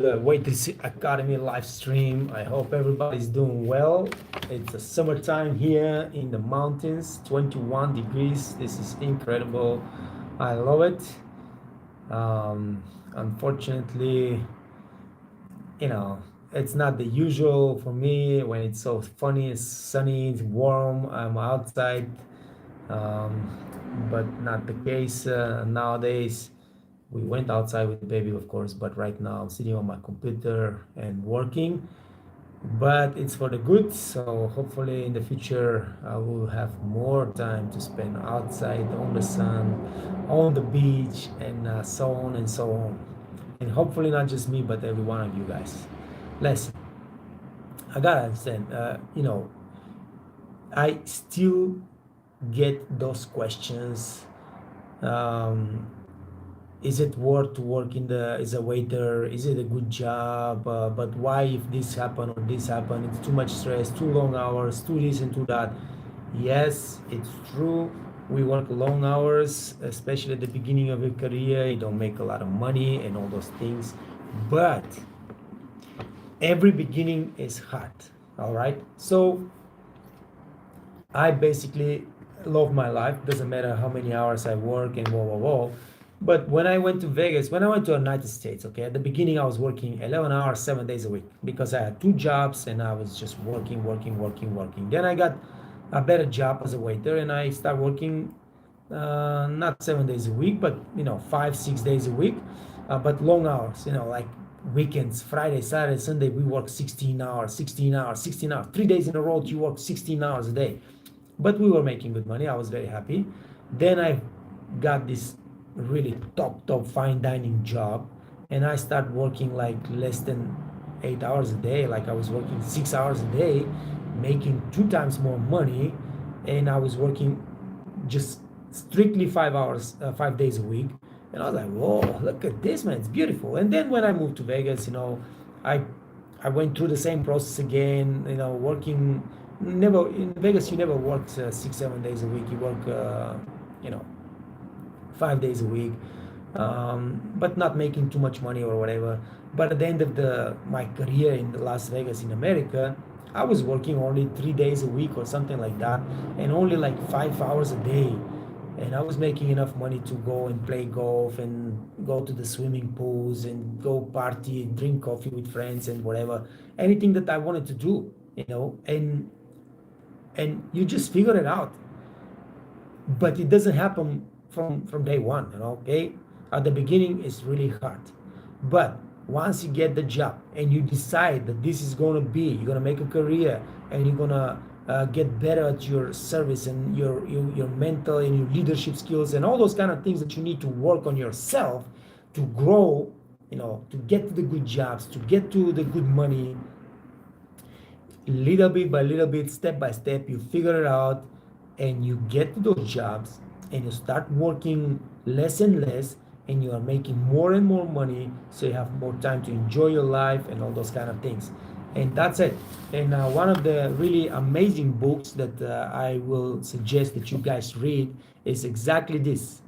the Waitress Academy live stream. I hope everybody's doing well. It's a summertime here in the mountains, 21 degrees. This is incredible. I love it. Unfortunately, you know, it's not the usual for me when it's so funny, it's sunny, it's warm, I'm outside. Um, but not the case nowadays. We went outside with the baby, of course, but right now I'm sitting on my computer and working. But it's for the good, so hopefully in the future I will have more time to spend outside on the sun, on the beach, and so on and so on. And hopefully not just me, but every one of you guys. Listen, I gotta understand, I still get those questions. Um, is it worth to work in the as a waiter? Is it a good job? But why if this happen or this happen? It's too much stress, too long hours, too this and too that. Yes, it's true. We work long hours, especially at the beginning of your career. You don't make a lot of money and all those things. But every beginning is hard. All right. So I basically love my life. Doesn't matter how many hours I work and whoa, whoa, whoa. But when I went to Vegas, when I went to the United States, okay, at the beginning I was working 11 hours, 7 days a week because I had two jobs and I was just working, working, working, working. Then I got a better job as a waiter and I started working not 7 days a week, but 5, 6 days a week, but long hours, like weekends, Friday, Saturday, Sunday, we work 16 hours, 16 hours, 16 hours, 3 days in a row, you work 16 hours a day. But we were making good money. I was very happy. Then I got this really top fine dining job, and I started working like less than 8 hours a day. Like I was working 6 hours a day, making 2 times more money, and I was working just strictly 5 hours, 5 days a week. And I was like, whoa, look at this, man, it's beautiful. And then when I moved to Vegas, I I went through the same process again, working. Never in Vegas, you never work 6, 7 days a week. You work, you know, 5 days a week, but not making too much money or whatever. But at the end of my career in Las Vegas in America, I was working only 3 days a week or something like that, and only like 5 hours a day. And I was making enough money to go and play golf and go to the swimming pools and go party and drink coffee with friends and whatever, anything that I wanted to do, and you just figure it out. But it doesn't happen from day one, okay? At the beginning it's really hard, but once you get the job and you decide that this is going to be, you're going to make a career, and you're going to get better at your service and your mental and your leadership skills and all those kind of things that you need to work on yourself to grow, to get to the good jobs, to get to the good money, little bit by little bit, step by step, you figure it out, and you get to those jobs, and you start working less and less, and you are making more and more money, so you have more time to enjoy your life and all those kind of things. And that's it. And one of the really amazing books that I will suggest that you guys read is exactly this.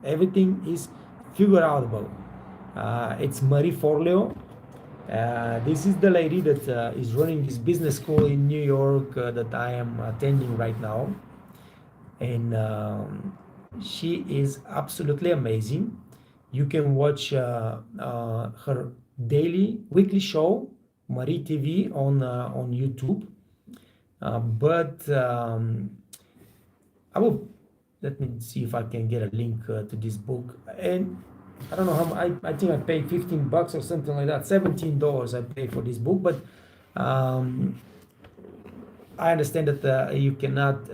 Everything is figured out about. It's Marieforleo. This is the lady that is running this business school in New York that I am attending right now. And she is absolutely amazing. You can watch her weekly show, Marie TV, on YouTube. But let me see if I can get a link to this book. And I don't know how much, I think I paid $15 or something like that. $17 I paid for this book, but I understand that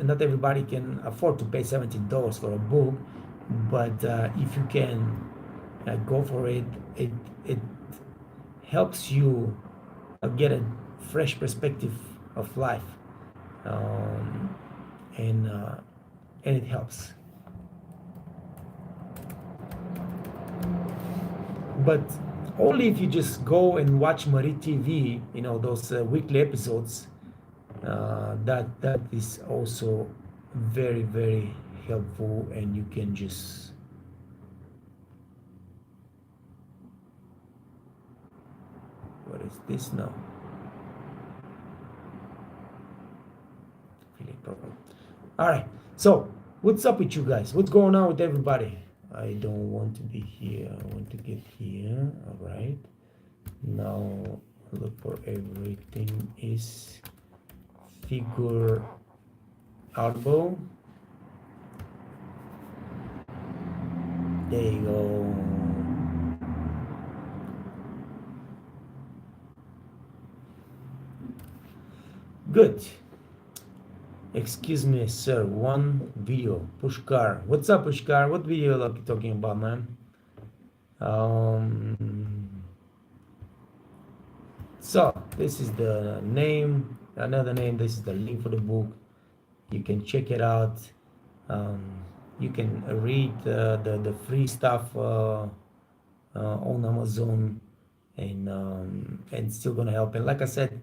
not everybody can afford to pay $17 for a book, but if you can go for it, it helps you get a fresh perspective of life, um, and it helps. But only if you just go and watch Marie TV, those weekly episodes. That is also very, very helpful, and you can just What is this now? Feeling problem. All right. So what's up with you guys? What's going on with everybody? I don't want to be here. I want to get here. All right. Now look for everything is figure outable. There you go. Good. Excuse me, sir. One video. Pushkar. What's up, Pushkar? What video are you talking about, man? So this is the name. Another name. This is the link for the book. You can check it out. You can read the free stuff on Amazon, and still gonna help. And like I said,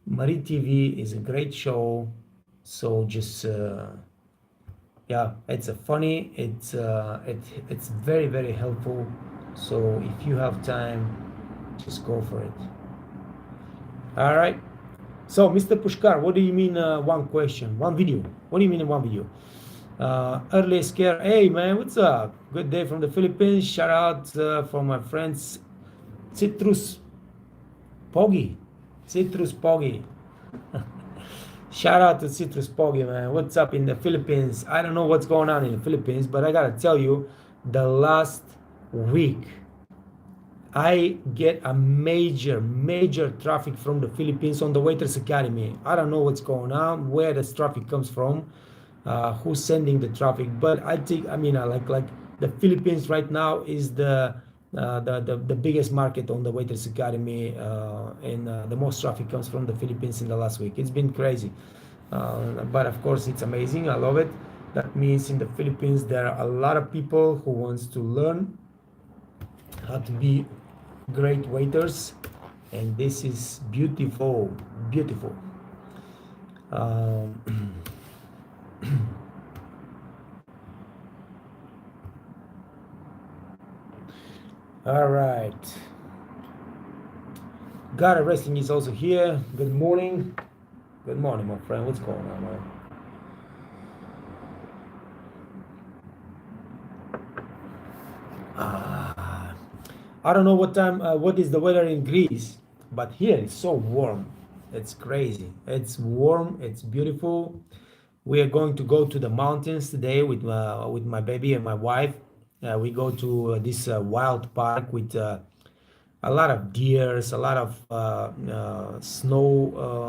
Marie TV is a great show. So just yeah, it's a funny. It's very, very helpful. So if you have time, just go for it. All right. So Mr. Pushkar, what do you mean one question, one video? What do you mean in one video? Early scare. Hey man, what's up? Good day from the Philippines. Shout out for my friends Citrus Poggy. Shout out to Citrus Poggy, man. What's up in the Philippines? I don't know what's going on in the Philippines, but I gotta tell you, the last week I get a major traffic from the Philippines on the Waiters Academy. I don't know what's going on, where this traffic comes from, who's sending the traffic, but I think, I mean, like the Philippines right now is the biggest market on the Waiters Academy, and the most traffic comes from the Philippines in the last week. It's been crazy, but of course it's amazing. I love it. That means in the Philippines there are a lot of people who wants to learn how to be great waiters, and this is beautiful. All right. God of Wrestling is also here. Good morning. Good morning, my friend. What's going on, man? I don't know what time, what is the weather in Greece, but here it's so warm. It's crazy. It's warm. It's beautiful. We are going to go to the mountains today with my baby and my wife. We go to this wild park with a lot of deers, a lot of snow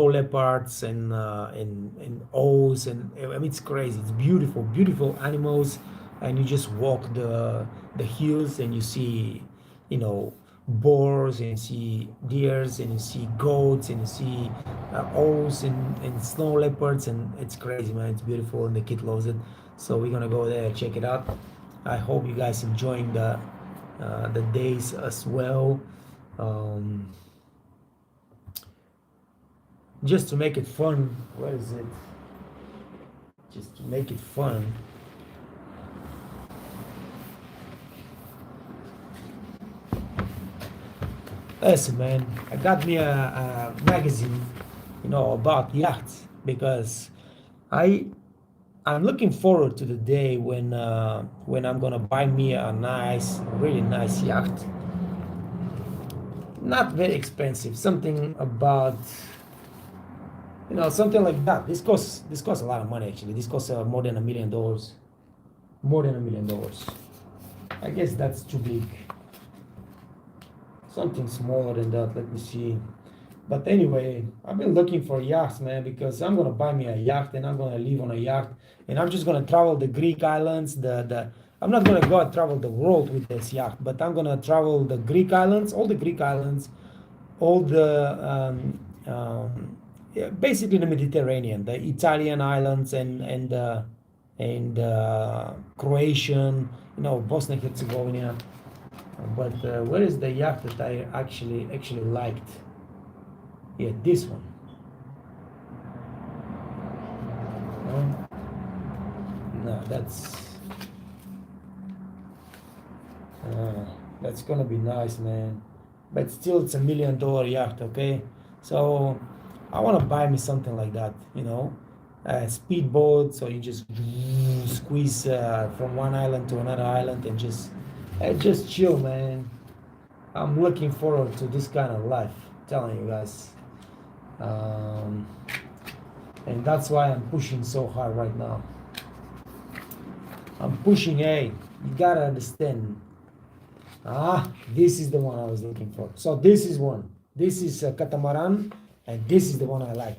leopards and owls, and I mean, it's crazy. It's beautiful animals, and you just walk the hills and you see, you know, boars, and you see deers, and you see goats, and you see owls and snow leopards, and it's crazy, man. It's beautiful, and the kid loves it. So we're gonna go there and check it out. I hope you guys enjoying the days as well. Just to make it fun. Where is it? Just to make it fun. Listen, man, I got me a magazine, you know, about yachts, because I'm looking forward to the day when I'm gonna buy me a really nice yacht. Not very expensive, something about, you know, something like that. This costs a lot of money, actually. This costs more than $1 million. More than $1 million. I guess that's too big. Something smaller than that. Let me see. But anyway, I've been looking for yachts, man, because I'm gonna buy me a yacht, and I'm gonna live on a yacht, and I'm just gonna travel the Greek islands. I'm not gonna go and travel the world with this yacht, but I'm gonna travel the Greek islands, all the Greek islands, all the yeah, basically the Mediterranean, the Italian islands, and Croatian, you know, Bosnia and Herzegovina. But where is the yacht that I actually liked? Yeah, this one. No, that's gonna be nice, man. but still it's $1 million yacht, okay? So I want to buy me something like that, a speedboat, so you just squeeze from one island to another island and just chill, man. I'm looking forward to this kind of life, telling you guys. um, and that's why I'm pushing so hard right now. I'm pushing. Hey, you gotta understand. This is the one I was looking for. So this is one. This is a catamaran, and this is the one I like.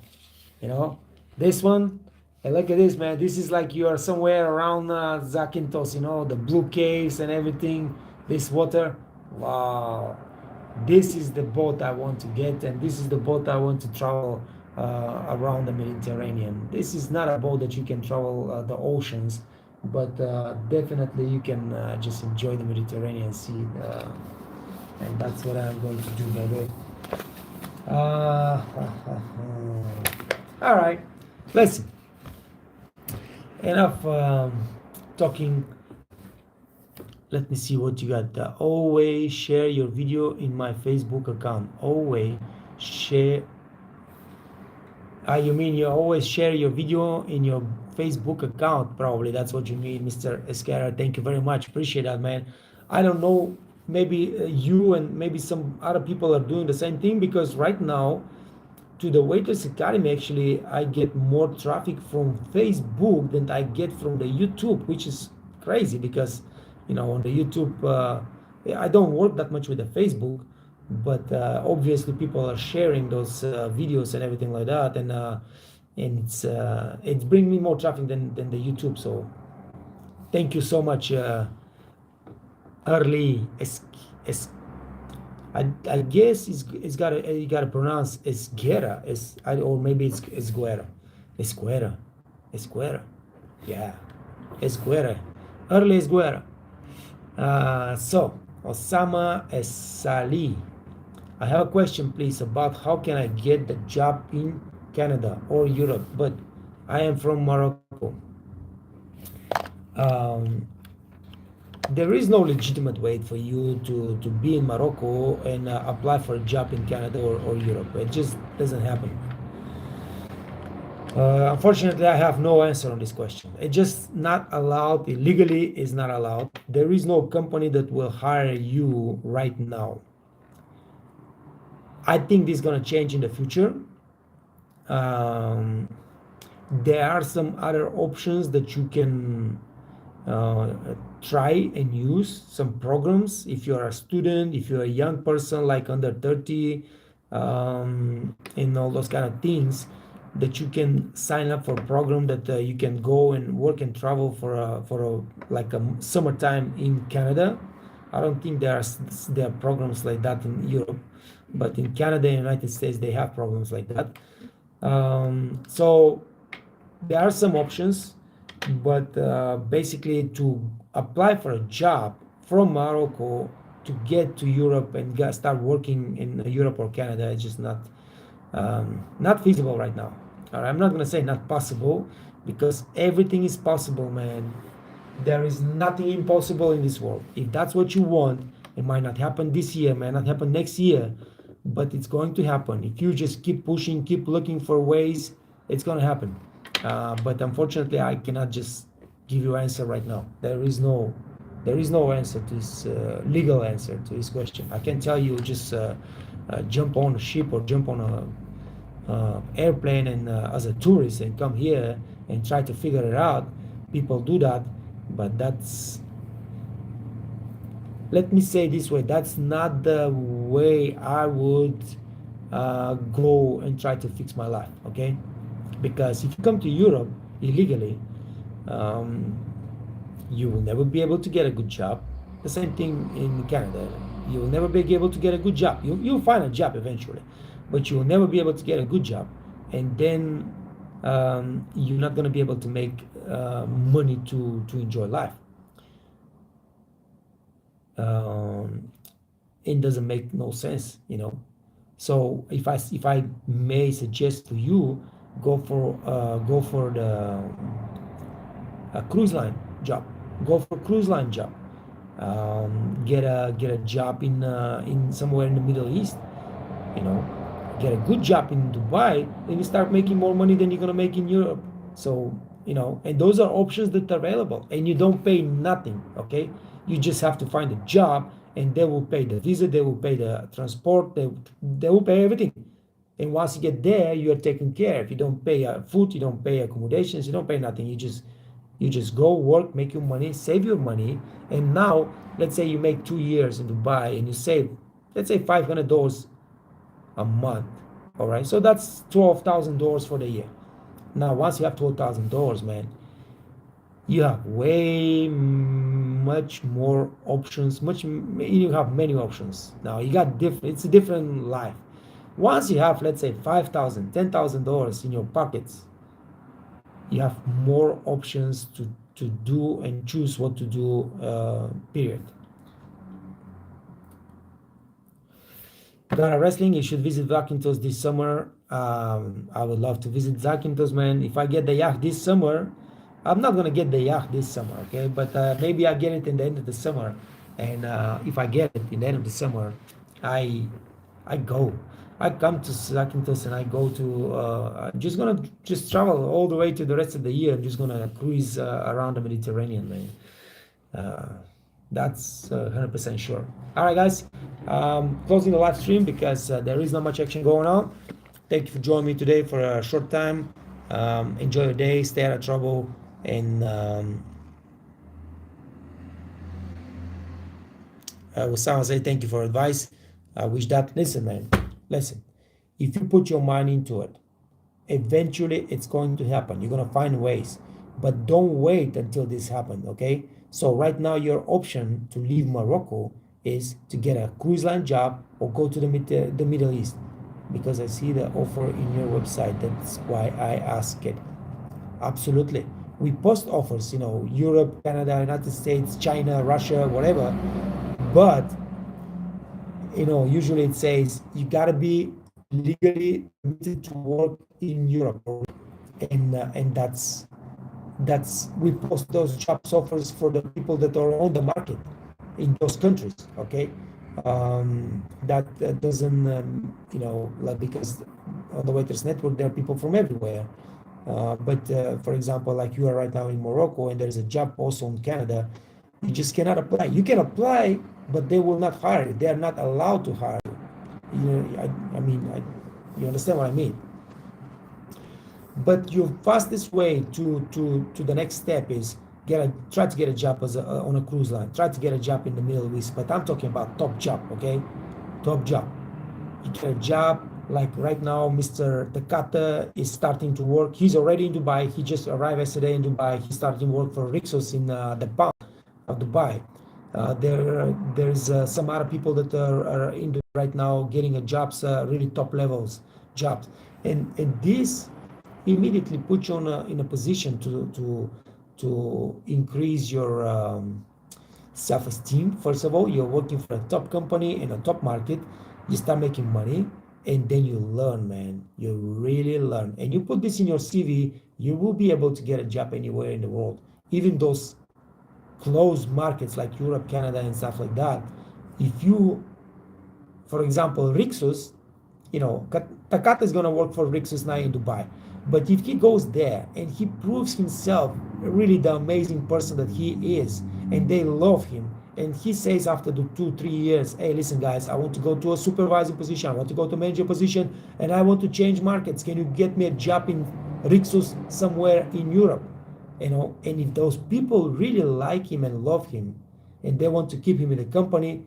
This one. And look at this, man. This is like you are somewhere around Zakynthos. The blue caves and everything. This water. Wow. This is the boat I want to get, and this is the boat I want to travel around the Mediterranean. This is not a boat that you can travel the oceans, but definitely you can just enjoy the Mediterranean Sea, and that's what I'm going to do, baby. All right, listen. Enough talking. Let me see what you got. Always share your video in my Facebook account. Always share. You mean you always share your video in your Facebook account? Probably that's what you mean, Mr. Escara. Thank you very much. Appreciate that, man. I don't know. Maybe you and maybe some other people are doing the same thing, because right now, to the Waiters Academy, actually, I get more traffic from Facebook than I get from the YouTube, which is crazy because, on the YouTube, I don't work that much with the Facebook, but obviously people are sharing those videos and everything like that, and it's bringing me more traffic than the YouTube. So thank you so much, Early. I guess it's gotta you gotta pronounce Esguera, or maybe it's Esguera, Esguera, Esguera, yeah, Esguera, Early Esguera. So Osama Esali, I have a question, please, about how can I get the job in Canada or Europe, but I am from Morocco. There is no legitimate way for you to be in Morocco and apply for a job in Canada or Europe. It just doesn't happen. Unfortunately, I have no answer on this question. It's just not allowed. Illegally is not allowed. There is no company that will hire you right now. I think this is going to change in the future. There are some other options that you can try and use, some programs if you are a student, if you're a young person like under 30, and all those kind of things, that you can sign up for a program that you can go and work and travel for a summertime in Canada. I don't think there are programs like that in Europe, but in Canada and United States they have programs like that. So there are some options, but basically to apply for a job from Morocco to get to Europe and start working in Europe or Canada is just not feasible right now. All right, I'm not gonna say not possible, because everything is possible, man. There is nothing impossible in this world. If that's what you want, it might not happen this year, might not happen next year, but it's going to happen. If you just keep pushing, keep looking for ways, it's gonna happen. But unfortunately, I cannot just give you an answer right now. There is no answer to this legal answer to this question. I can tell you just jump on a ship or jump on a airplane and as a tourist and come here and try to figure it out. People do that, but let me say this way, that's not the way I would go and try to fix my life, okay? Because if you come to Europe illegally, you will never be able to get a good job. The same thing in Canada. You will never be able to get a good job. You'll find a job eventually, but you will never be able to get a good job. And then you're not going to be able to make money to enjoy life. It doesn't make no sense, So if I may suggest to you, go for the a cruise line job. Go for cruise line job. Get a job in somewhere in the Middle East, you know, get a good job in Dubai, then you start making more money than you're gonna make in Europe. So, and those are options that are available, and you don't pay nothing. Okay, you just have to find a job, and they will pay the visa, they will pay the transport, they will pay everything. And once you get there, you are taken care of. You don't pay food, you don't pay accommodations, you don't pay nothing. You just go work, make your money, save your money, and now let's say you make 2 years in Dubai and you save, let's say $500 a month. All right, so that's $12,000 for the year. Now, once you have $12,000, man, you have way much more options. You have many options. Now you got different. It's a different life. Once you have, let's say, $5,000, $10,000 in your pockets, you have more options to do and choose what to do. Period. Ghana Wrestling, you should visit Zakynthos this summer. I would love to visit Zakynthos, man. If I get the yacht this summer, I'm not gonna get the yacht this summer, okay? But maybe I get it in the end of the summer, and if I get it in the end of the summer, I I go. I come to Zakynthos and I go to. I'm just gonna just travel all the way to the rest of the year. I'm just gonna cruise around the Mediterranean, man. Uh, that's 100% sure. All right, guys. Closing the live stream because there is not much action going on. Thank you for joining me today for a short time. Enjoy your day. Stay out of trouble. And Osama say thank you for advice. I wish that. Listen, man. Listen. If you put your mind into it, eventually it's going to happen. You're going to find ways. But don't wait until this happens, okay? So right now your option to leave Morocco is to get a cruise line job or go to the Middle East, because I see the offer in your website. That's why I ask it. Absolutely. We post offers, Europe, Canada, United States, China, Russia, whatever. But, usually it says you got to be legally permitted to work in Europe. And that's we post those job offers for the people that are on the market in those countries, okay? That doesn't like, because on the Waiters Network there are people from everywhere, but for example, like you are right now in Morocco and there's a job also in Canada, you just cannot apply. You can apply, but they will not hire you. They are not allowed to hire you. You understand what I mean? But your fastest way to the next step is try to get a job on a cruise line. Try to get a job in the Middle East. But I'm talking about top job, okay? Top job. You get a job like right now. Mr. Takata is starting to work. He's already in Dubai. He just arrived yesterday in Dubai. He's starting work for Rixos in the Palm of Dubai. There's some other people that are in right now getting a jobs, really top levels jobs, and this immediately put you in a position to increase your self-esteem. First of all, you're working for a top company in a top market. You start making money, and then you learn, man. You really learn, and you put this in your CV. You will be able to get a job anywhere in the world, even those closed markets like Europe, Canada, and stuff like that. If you, for example, Rixos, Takata is going to work for Rixos now in Dubai. But if he goes there and he proves himself really the amazing person that he is, and they love him, and he says after the 2-3 years, hey, listen, guys, I want to go to a supervising position, I want to go to a manager position, and I want to change markets. Can you get me a job in Rixos somewhere in Europe? And if those people really like him and love him, and they want to keep him in the company,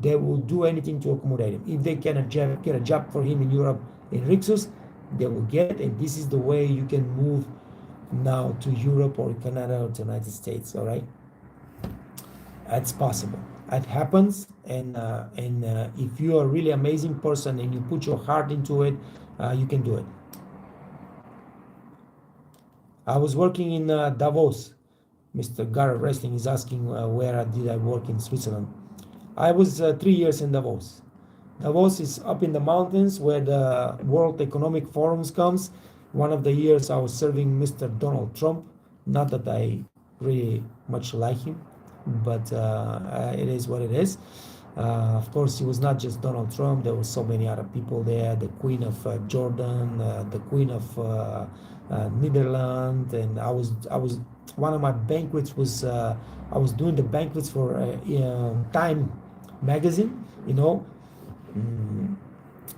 they will do anything to accommodate him. If they can get a job for him in Europe, in Rixos, they will get it. And this is the way you can move now to Europe or Canada or the United States. All right, that's possible. It happens, and if you are a really amazing person and you put your heart into it, you can do it. I was working in Davos. Mr. Garrett Wrestling is asking where did I work in Switzerland. I was 3 years in Davos. Davos is up in the mountains where the World Economic Forums comes. One of the years I was serving Mr. Donald Trump. Not that I really much like him, but it is what it is. Of course, it was not just Donald Trump. There were so many other people there. The Queen of Jordan, the Queen of Netherlands, and I was one of my banquets was I was doing the banquets for Time magazine. You know, mm,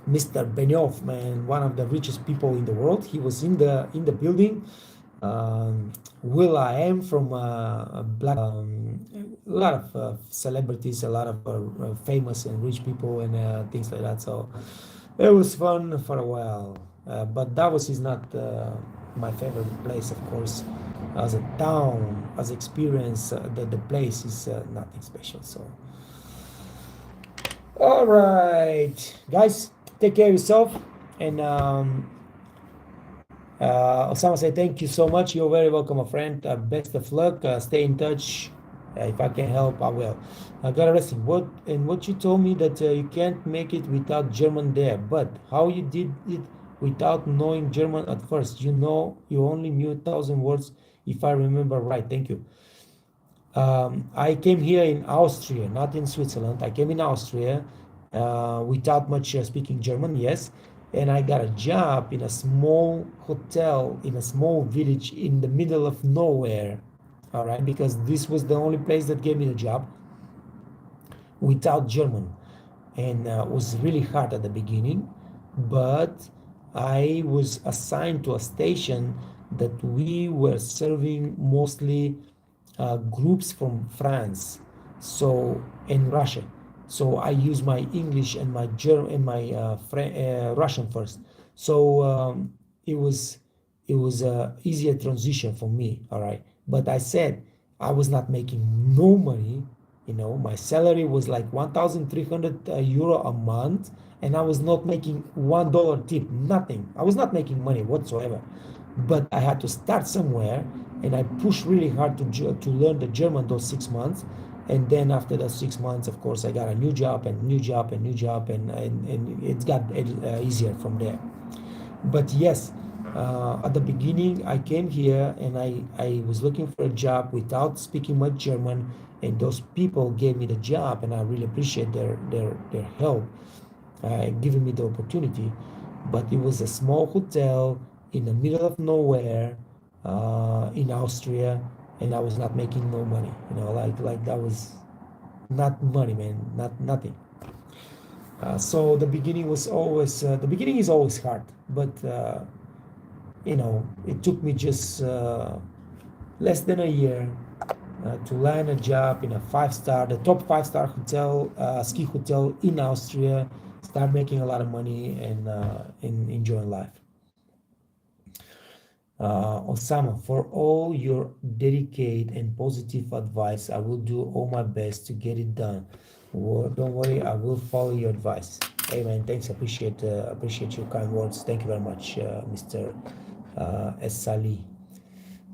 Mr. Benioff, man, one of the richest people in the world. He was in the building. Will I am from Black. A lot of celebrities, a lot of famous and rich people, and things like that. So it was fun for a while. But Davos is not my favorite place, of course. As a town, as experience, the place is nothing special. So, all right, guys, take care of yourself. And Osama say thank you so much. You're very welcome, my friend. Best of luck. Stay in touch. If I can help, I will. I got arrested. What you told me that you can't make it without German there, but how you did it without knowing German at first? You know, you only knew 1,000 words, if I remember right. Thank you. I came here in Austria, not in Switzerland. I came in Austria without much speaking German, yes. And I got a job in a small hotel in a small village in the middle of nowhere. All right, because this was the only place that gave me the job without German. And it was really hard at the beginning, but I was assigned to a station that we were serving mostly groups from France, so in Russia. So I use my English and my German and my Russian first. So it was a easier transition for me. All right, but I said I was not making no money. You know, my salary was like 1,300 euro a month, and I was not making $1 tip, nothing. I was not making money whatsoever. But I had to start somewhere, and I pushed really hard to learn the German those 6 months. And then after the 6 months, of course, I got a new job and new job and new job, and it got easier from there. But yes, at the beginning, I came here and I was looking for a job without speaking much German, and those people gave me the job, and I really appreciate their help, giving me the opportunity. But it was a small hotel in the middle of nowhere in Austria, and I was not making no money. You know, like that was not money, man, not nothing. So the beginning was always the beginning is always hard, but you know, it took me just less than a year to land a job in a the top 5-star hotel, ski hotel in Austria, start making a lot of money and enjoying life. Osama, for all your dedicated and positive advice, I will do all my best to get it done. Don't worry, I will follow your advice. Hey man, thanks. Appreciate your kind words. Thank you very much, Mr. Esali.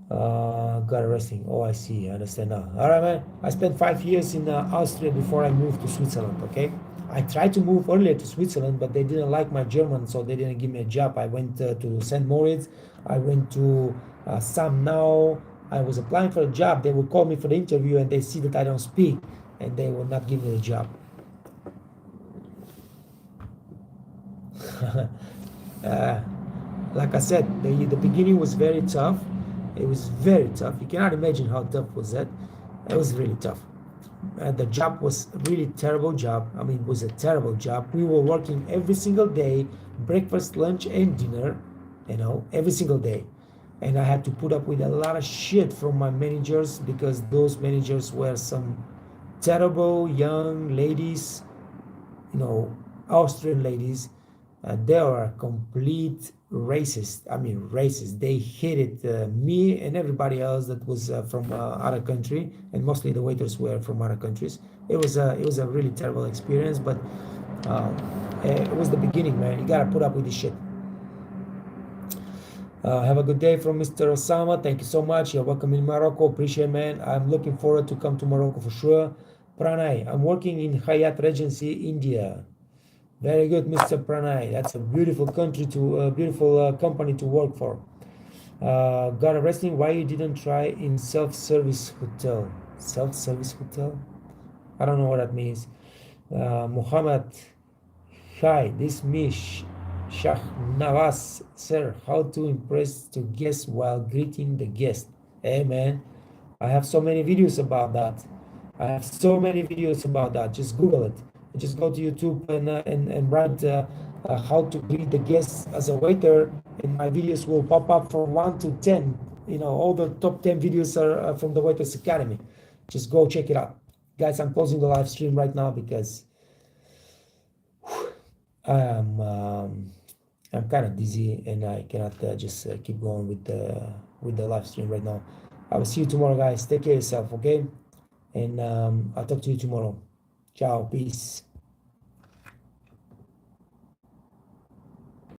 Got arresting. Oh, I see. I understand now. All right, man. I spent 5 years in Austria before I moved to Switzerland. Okay. I tried to move earlier to Switzerland, but they didn't like my German, so they didn't give me a job. I went to St. Moritz. I went to Sam now. I was applying for a job. They would call me for the interview, and they see that I don't speak, and they will not give me the job. Like I said, the beginning was very tough. It was very tough. You cannot imagine how tough was that. It was really tough. The job was really terrible job. I mean, it was a terrible job. We were working every single day, breakfast, lunch, and dinner, you know, every single day. And I had to put up with a lot of shit from my managers, because those managers were some terrible young ladies, you know, Austrian ladies. They were complete racist. I mean, racist. They hated me and everybody else that was from other country, and mostly the waiters were from other countries. It was a really terrible experience, but it was the beginning, man. You gotta put up with this shit. Have a good day from Mr. Osama. Thank you so much. You're welcome in Morocco. Appreciate, man. I'm looking forward to come to Morocco for sure. Pranay, I'm working in Hyatt Regency, India. Very good, Mr. Pranay. That's a beautiful country beautiful company to work for. Got arresting. Why you didn't try in self-service hotel? Self-service hotel. I don't know what that means. Muhammad, hi, this me, Shah Nawaz, sir. How to impress to guests while greeting the guest? Hey man, I have so many videos about that. I have so many videos about that. Just Google it. Just go to YouTube and write how to greet the guests as a waiter, and my videos will pop up from 1 to 10. You know, all the top 10 videos are from the Waiters Academy. Just go check it out, guys. I'm closing the live stream right now because I'm I'm kind of dizzy and I cannot just keep going with the live stream right now. I will see you tomorrow, guys. Take care of yourself, okay? And I'll talk to you tomorrow. Ciao, peace.